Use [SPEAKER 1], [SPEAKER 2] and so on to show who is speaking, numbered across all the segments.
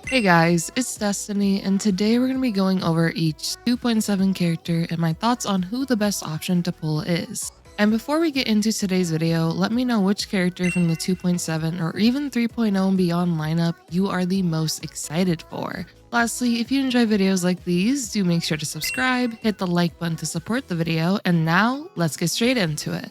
[SPEAKER 1] Hey guys, it's Destiny, and today we're going to be going over each 2.7 character and my thoughts on who the best option to pull is. And before we get into today's video, let me know which character from the 2.7 or even 3.0 and beyond lineup you are the most excited for. Lastly, if you enjoy videos like these, do make sure to subscribe, hit the like button to support the video, and now let's get straight into it.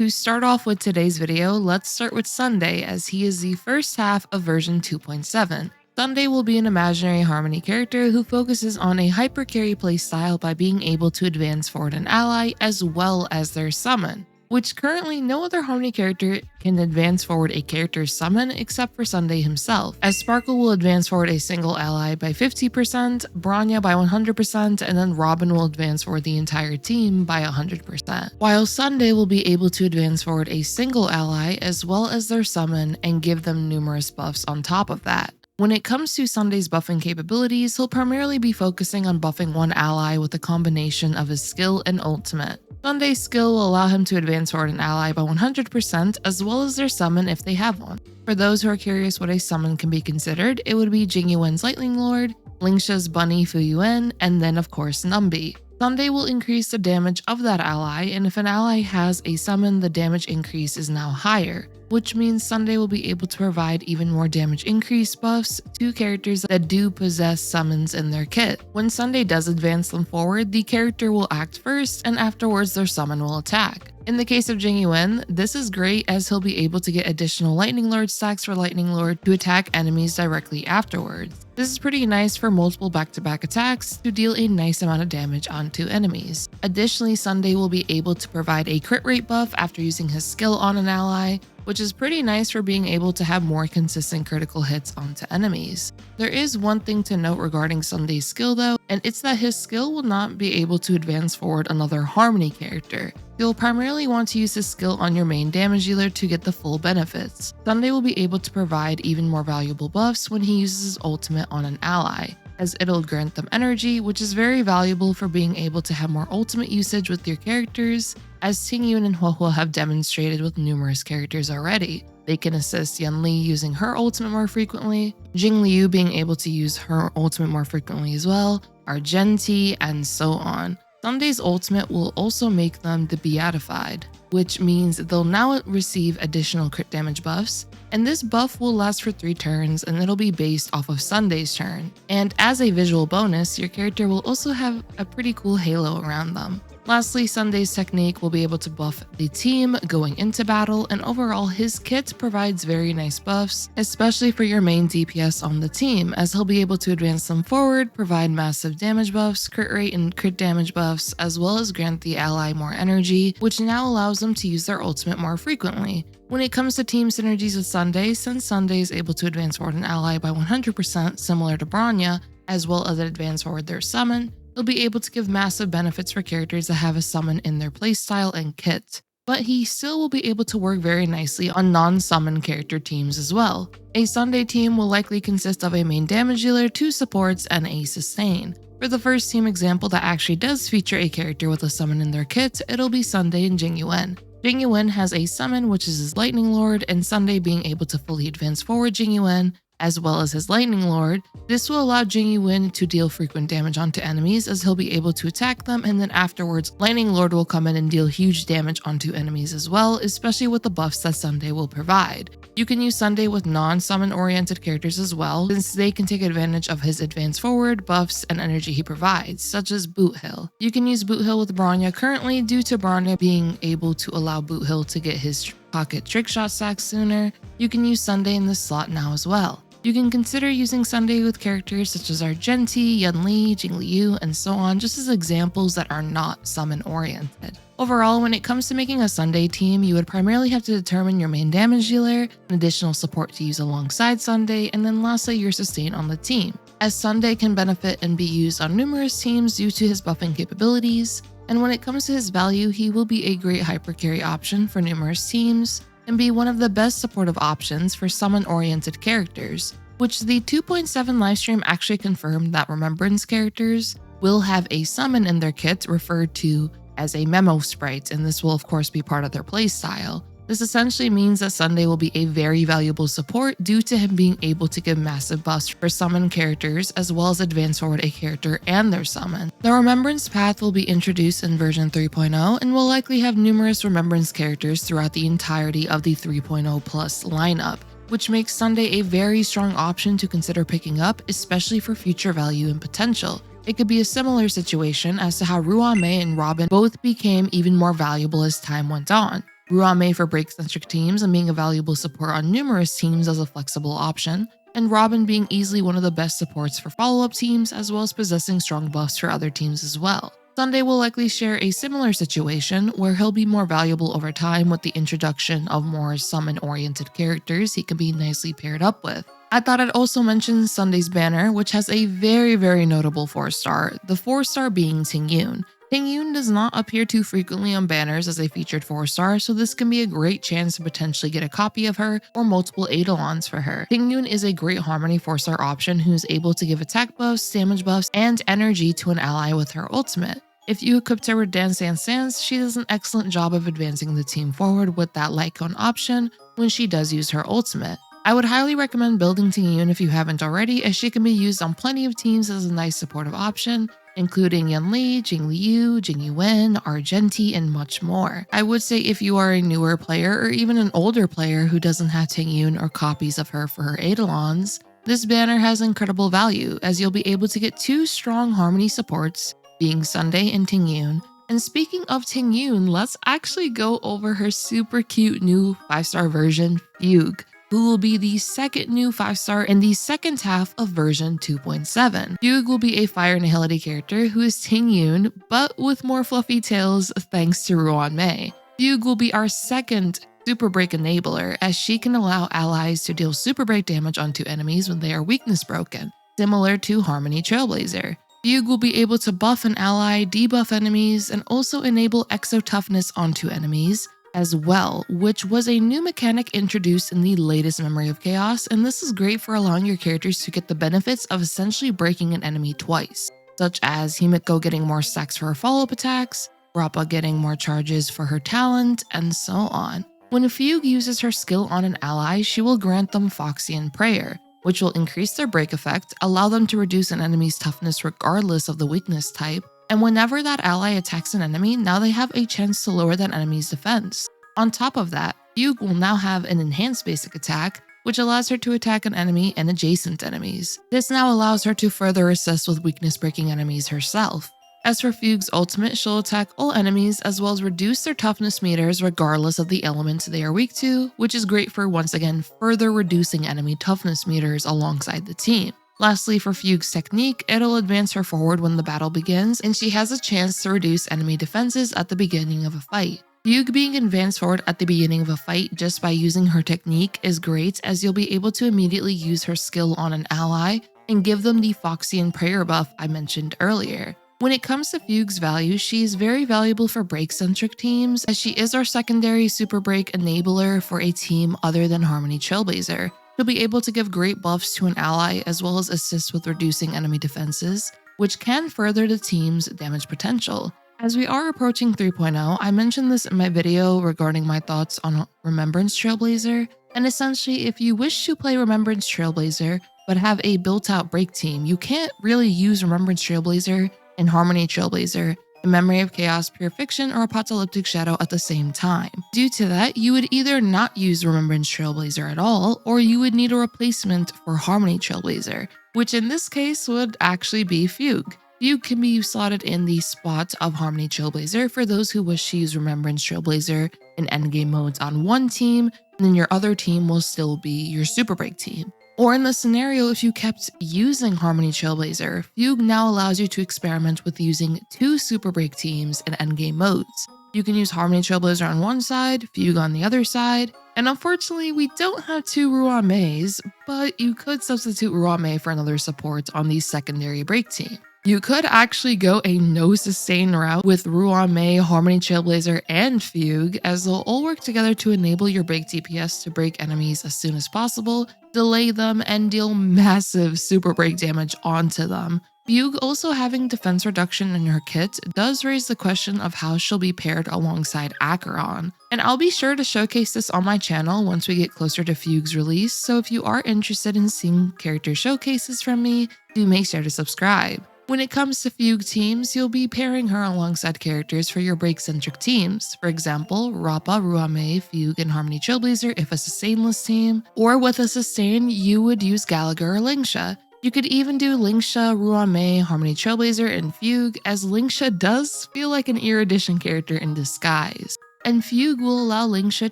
[SPEAKER 1] To start off with today's video, let's start with Sunday, as he is the first half of version 2.7. Sunday will be an imaginary harmony character who focuses on a hyper-carry playstyle by being able to advance forward an ally as well as their summon, which currently no other harmony character can advance forward a character's summon except for Sunday himself, as Sparkle will advance forward a single ally by 50%, Bronya by 100%, and then Robin will advance forward the entire team by 100%, while Sunday will be able to advance forward a single ally as well as their summon and give them numerous buffs on top of that. When it comes to Sunday's buffing capabilities, he'll primarily be focusing on buffing one ally with a combination of his skill and ultimate. Sunday's skill will allow him to advance forward an ally by 100% as well as their summon if they have one. For those who are curious what a summon can be considered, it would be Jing Yuan's Lightning Lord, Lingsha's Bunny Fu Yuan, and then of course Numbi. Sunday will increase the damage of that ally, and if an ally has a summon, the damage increase is now higher, which means Sunday will be able to provide even more damage increase buffs to characters that do possess summons in their kit. When Sunday does advance them forward, the character will act first, and afterwards their summon will attack. In the case of Jing Yuan, this is great as he'll be able to get additional Lightning Lord stacks for Lightning Lord to attack enemies directly afterwards. This is pretty nice for multiple back-to-back attacks to deal a nice amount of damage onto enemies. Additionally, Sunday will be able to provide a crit rate buff after using his skill on an ally, which is pretty nice for being able to have more consistent critical hits onto enemies. There is one thing to note regarding Sunday's skill though, and it's that his skill will not be able to advance forward another harmony character. You'll primarily want to use his skill on your main damage dealer to get the full benefits. Sunday will be able to provide even more valuable buffs when he uses his ultimate on an ally, as it'll grant them energy, which is very valuable for being able to have more ultimate usage with your characters, as Tingyun and Huohuo have demonstrated with numerous characters already. They can assist Yanli using her ultimate more frequently, Jingliu being able to use her ultimate more frequently as well, Argenti, and so on. Sunday's ultimate will also make them the Beatified, which means they'll now receive additional crit damage buffs, and this buff will last for 3 turns and it'll be based off of Sunday's turn. And as a visual bonus, your character will also have a pretty cool halo around them. Lastly, Sunday's technique will be able to buff the team going into battle, and overall his kit provides very nice buffs, especially for your main DPS on the team, as he'll be able to advance them forward, provide massive damage buffs, crit rate and crit damage buffs, as well as grant the ally more energy, which now allows them to use their ultimate more frequently. When it comes to team synergies with Sunday, since Sunday is able to advance forward an ally by 100% similar to Bronya, as well as advance forward their summon, he'll be able to give massive benefits for characters that have a summon in their playstyle and kit, but he still will be able to work very nicely on non-summon character teams as well. A Sunday team will likely consist of a main damage dealer, 2 supports, and a sustain. For the first team example that actually does feature a character with a summon in their kit, it'll be Sunday and Jing Yuan. Jing Yuan has a summon, which is his Lightning Lord, and Sunday being able to fully advance forward Jing Yuan, as well as his Lightning Lord. This will allow Jing Yuan to deal frequent damage onto enemies, as he'll be able to attack them, and then afterwards Lightning Lord will come in and deal huge damage onto enemies as well, especially with the buffs that Sunday will provide. You can use Sunday with non-summon oriented characters as well, since they can take advantage of his advance forward, buffs, and energy he provides, such as Boothill. You can use Boothill with Bronya currently due to Bronya being able to allow Boothill to get his pocket trick shot stacks sooner. You can use Sunday in this slot now as well. You can consider using Sunday with characters such as Argenti, Yanli, Jingliu, and so on, just as examples that are not summon oriented. Overall, when it comes to making a Sunday team, you would primarily have to determine your main damage dealer, an additional support to use alongside Sunday, and then lastly your sustain on the team, as Sunday can benefit and be used on numerous teams due to his buffing capabilities. And when it comes to his value, he will be a great hypercarry option for numerous teams, and be one of the best supportive options for summon-oriented characters, which the 2.7 livestream actually confirmed that Remembrance characters will have a summon in their kit referred to as a memo sprite, and this will of course be part of their playstyle. This essentially means that Sunday will be a very valuable support due to him being able to give massive buffs for summon characters as well as advance forward a character and their summon. The Remembrance path will be introduced in version 3.0 and will likely have numerous Remembrance characters throughout the entirety of the 3.0 plus lineup, which makes Sunday a very strong option to consider picking up, especially for future value and potential. It could be a similar situation as to how Ruame and Robin both became even more valuable as time went on. Ruame for break-centric teams and being a valuable support on numerous teams as a flexible option, and Robin being easily one of the best supports for follow-up teams as well as possessing strong buffs for other teams as well. Sunday will likely share a similar situation where he'll be more valuable over time with the introduction of more summon-oriented characters he can be nicely paired up with. I thought I'd also mention Sunday's banner, which has a very notable 4-star, the 4-star being Ting Yuan. Ting Yuan does not appear too frequently on banners as a featured 4-star, so this can be a great chance to potentially get a copy of her or multiple Eidolons for her. Ting Yuan is a great Harmony 4-star option who is able to give attack buffs, damage buffs, and energy to an ally with her ultimate. If you equipped her with Dance Dance Dance, she does an excellent job of advancing the team forward with that light cone option when she does use her ultimate. I would highly recommend building Ting Yuan if you haven't already, as she can be used on plenty of teams as a nice supportive option, including Yan Li, Jing Liu, Jing Yuan, Argenti, and much more. I would say if you are a newer player or even an older player who doesn't have Ting Yuan or copies of her for her Eidolons, this banner has incredible value as you'll be able to get 2 strong Harmony supports, being Sunday and Ting Yuan. And speaking of Ting Yuan, let's actually go over her super cute new 5-star version, Fugue, who will be the second new 5-star in the second half of version 2.7. Fugue will be a Fire Nihility character who is Ting Yuan, but with more fluffy tails thanks to Ruan-Mei. Fugue will be our second Super Break enabler, as she can allow allies to deal Super Break damage onto enemies when they are weakness broken, similar to Harmony Trailblazer. Fugue will be able to buff an ally, debuff enemies, and also enable Exo-Toughness onto enemies as well, which was a new mechanic introduced in the latest Memory of Chaos, and this is great for allowing your characters to get the benefits of essentially breaking an enemy twice, such as Himiko getting more stacks for her follow-up attacks, Rappa getting more charges for her talent, and so on. When Fugue uses her skill on an ally, she will grant them Foxian Prayer, which will increase their break effect, allow them to reduce an enemy's toughness regardless of the weakness type, and whenever that ally attacks an enemy, now they have a chance to lower that enemy's defense. On top of that, Fugue will now have an enhanced basic attack, which allows her to attack an enemy and adjacent enemies. This now allows her to further assist with weakness breaking enemies herself. As for Fugue's ultimate, she'll attack all enemies as well as reduce their toughness meters regardless of the elements they are weak to, which is great for once again further reducing enemy toughness meters alongside the team. Lastly, for Fugue's technique, it'll advance her forward when the battle begins, and she has a chance to reduce enemy defenses at the beginning of a fight. Fugue being advanced forward at the beginning of a fight just by using her technique is great, as you'll be able to immediately use her skill on an ally and give them the Foxian Prayer buff I mentioned earlier. When it comes to Fugue's value, she is very valuable for break-centric teams, as she is our secondary super break enabler for a team other than Harmony Trailblazer. She'll be able to give great buffs to an ally as well as assist with reducing enemy defenses, which can further the team's damage potential. As we are approaching 3.0, I mentioned this in my video regarding my thoughts on Remembrance Trailblazer, and essentially if you wish to play Remembrance Trailblazer but have a built-out break team, you can't really use Remembrance Trailblazer and Harmony Trailblazer in Memory of Chaos, Pure Fiction, or Apocalyptic Shadow at the same time. Due to that, you would either not use Remembrance Trailblazer at all, or you would need a replacement for Harmony Trailblazer, which in this case would actually be Fugue. Fugue can be slotted in the spot of Harmony Trailblazer for those who wish to use Remembrance Trailblazer in endgame modes on one team, and then your other team will still be your Super Break team. Or in the scenario, if you kept using Harmony Trailblazer, Fugue now allows you to experiment with using 2 Super Break teams in endgame modes. You can use Harmony Trailblazer on one side, Fugue on the other side, and unfortunately we don't have 2 Ruan-Meis, but you could substitute Ruan-Mei for another support on the secondary break team. You could actually go a no sustain route with Ruan-Mei, Harmony Trailblazer, and Fugue, as they'll all work together to enable your break DPS to break enemies as soon as possible, delay them, and deal massive super break damage onto them, Fugue also having defense reduction in her kit does raise the question of how she'll be paired alongside Acheron, and I'll be sure to showcase this on my channel once we get closer to Fugue's release, so if you are interested in seeing character showcases from me, do make sure to subscribe. When it comes to Fugue teams, you'll be pairing her alongside characters for your break-centric teams, for example, Rappa, Ruame, Fugue, and Harmony Trailblazer if a sustainless team, or with a sustain, you would use Gallagher or Lingsha. You could even do Lingsha, Ruame, Harmony Trailblazer, and Fugue, as Lingsha does feel like an erudition character in disguise. And Fugue will allow Lingsha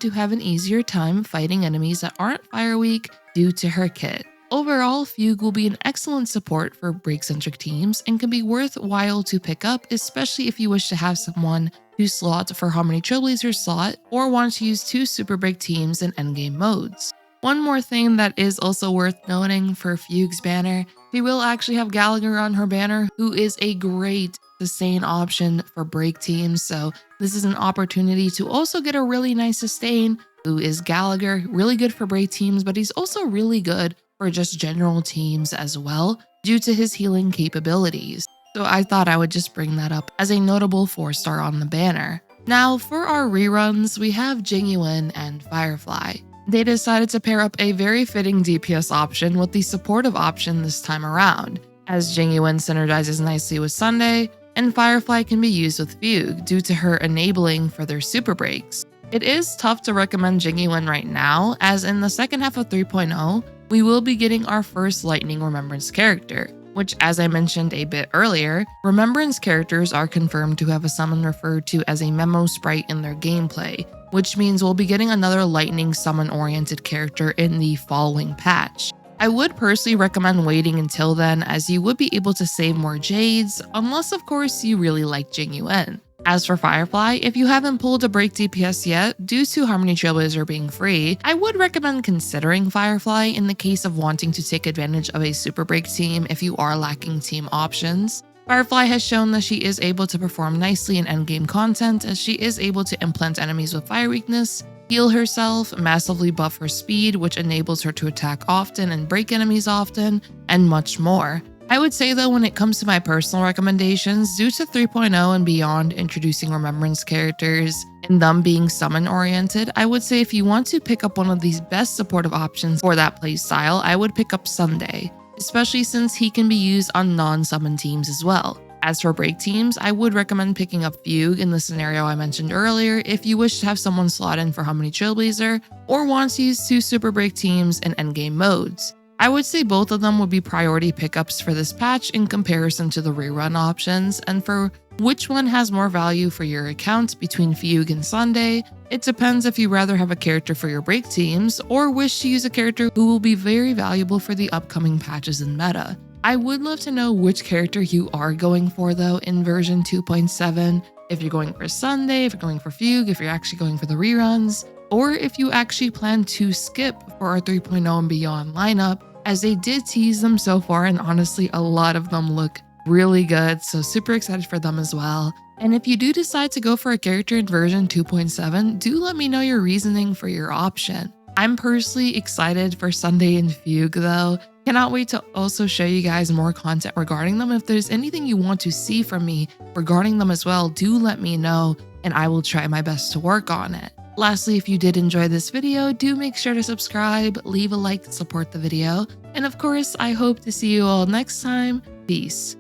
[SPEAKER 1] to have an easier time fighting enemies that aren't fire weak due to her kit. Overall, Fugue will be an excellent support for break-centric teams and can be worthwhile to pick up, especially if you wish to have someone who slot for Harmony Trailblazer's slot or want to use 2 super break teams in endgame modes. One more thing that is also worth noting for Fugue's banner, she will actually have Gallagher on her banner, who is a great sustain option for break teams, so this is an opportunity to also get a really nice sustain, who is Gallagher, really good for break teams, but he's also really good for just general teams as well, due to his healing capabilities. So I thought I would just bring that up as a notable 4-star on the banner. Now for our reruns, we have Jing Yuan and Firefly. They decided to pair up a very fitting DPS option with the supportive option this time around, as Jing Yuan synergizes nicely with Sunday, and Firefly can be used with Fugue due to her enabling for their super breaks. It is tough to recommend Jing Yuan right now, as in the second half of 3.0, we will be getting our first Lightning Remembrance character, which, as I mentioned a bit earlier, Remembrance characters are confirmed to have a summon referred to as a memo sprite in their gameplay, which means we'll be getting another Lightning summon-oriented character in the following patch. I would personally recommend waiting until then, as you would be able to save more Jades, unless of course you really like Jing Yuan. As for Firefly, if you haven't pulled a break DPS yet, due to Harmony Trailblazer being free, I would recommend considering Firefly in the case of wanting to take advantage of a super break team if you are lacking team options. Firefly has shown that she is able to perform nicely in endgame content, as she is able to implant enemies with fire weakness, heal herself, massively buff her speed, which enables her to attack often and break enemies often, and much more. I would say though, when it comes to my personal recommendations, due to 3.0 and beyond introducing Remembrance characters and them being summon oriented, I would say if you want to pick up one of these best supportive options for that playstyle, I would pick up Sunday, especially since he can be used on non-summon teams as well. As for break teams, I would recommend picking up Fugue in the scenario I mentioned earlier if you wish to have someone slot in for Harmony Trailblazer or want to use 2 super break teams in endgame modes. I would say both of them would be priority pickups for this patch in comparison to the rerun options, and for which one has more value for your account between Fugue and Sunday, it depends if you rather have a character for your break teams or wish to use a character who will be very valuable for the upcoming patches in meta. I would love to know which character you are going for though in version 2.7, if you're going for Sunday, if you're going for Fugue, if you're actually going for the reruns, or if you actually plan to skip for our 3.0 and beyond lineup, as they did tease them so far, and honestly a lot of them look really good, so super excited for them as well. And if you do decide to go for a character in version 2.7, do let me know your reasoning for your option. I'm personally excited for Sunday and Fugue though. Cannot wait to also show you guys more content regarding them. If there's anything you want to see from me regarding them as well, do let me know and I will try my best to work on it. Lastly, if you did enjoy this video, do make sure to subscribe, leave a like to support the video, and of course, I hope to see you all next time. Peace.